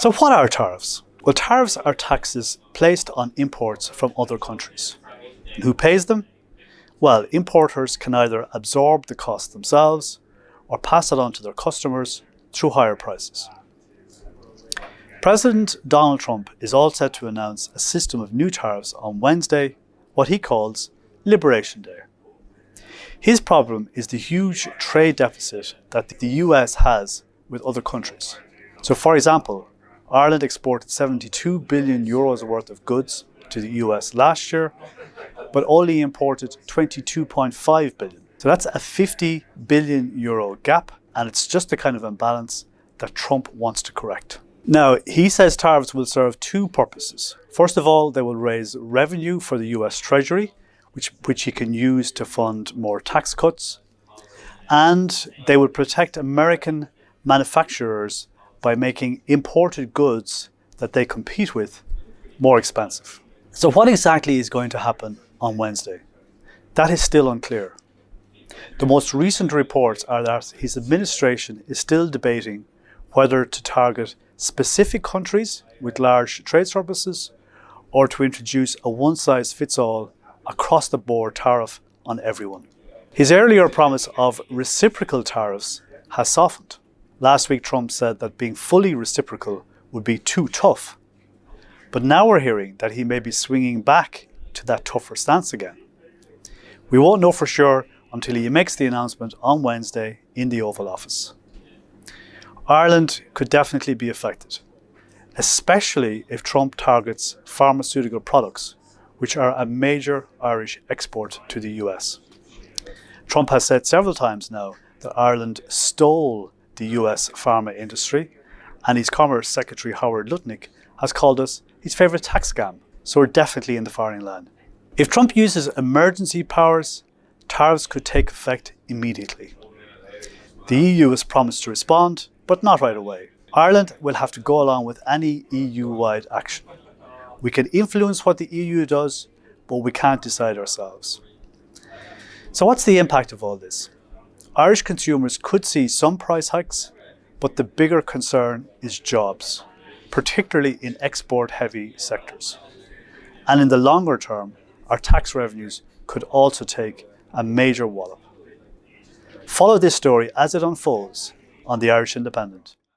So what are tariffs? Well, tariffs are taxes placed on imports from other countries. And who pays them? Well, importers can either absorb the cost themselves or pass it on to their customers through higher prices. President Donald Trump is all set to announce a system of new tariffs on Wednesday, what he calls Liberation Day. His problem is the huge trade deficit that the US has with other countries. So, for example, Ireland exported 72 billion euros worth of goods to the US last year, but only imported 22.5 billion. So that's a 50 billion euro gap, and it's just the kind of imbalance that Trump wants to correct. Now, he says tariffs will serve two purposes. First of all, they will raise revenue for the US Treasury, which he can use to fund more tax cuts, and they will protect American manufacturers by making imported goods that they compete with more expensive. So what exactly is going to happen on Wednesday? That is still unclear. The most recent reports are that his administration is still debating whether to target specific countries with large trade surpluses or to introduce a one-size-fits-all across-the-board tariff on everyone. His earlier promise of reciprocal tariffs has softened. Last week, Trump said that being fully reciprocal would be too tough. But now we're hearing that he may be swinging back to that tougher stance again. We won't know for sure until he makes the announcement on Wednesday in the Oval Office. Ireland could definitely be affected, especially if Trump targets pharmaceutical products, which are a major Irish export to the US. Trump has said several times now that Ireland stole the US pharma industry, and his Commerce Secretary Howard Lutnick has called us his favourite tax scam, so we're definitely in the firing line. If Trump uses emergency powers, tariffs could take effect immediately. The EU has promised to respond, but not right away. Ireland will have to go along with any EU-wide action. We can influence what the EU does, but we can't decide ourselves. So what's the impact of all this? Irish consumers could see some price hikes, but the bigger concern is jobs, particularly in export-heavy sectors. And in the longer term, our tax revenues could also take a major wallop. Follow this story as it unfolds on the Irish Independent.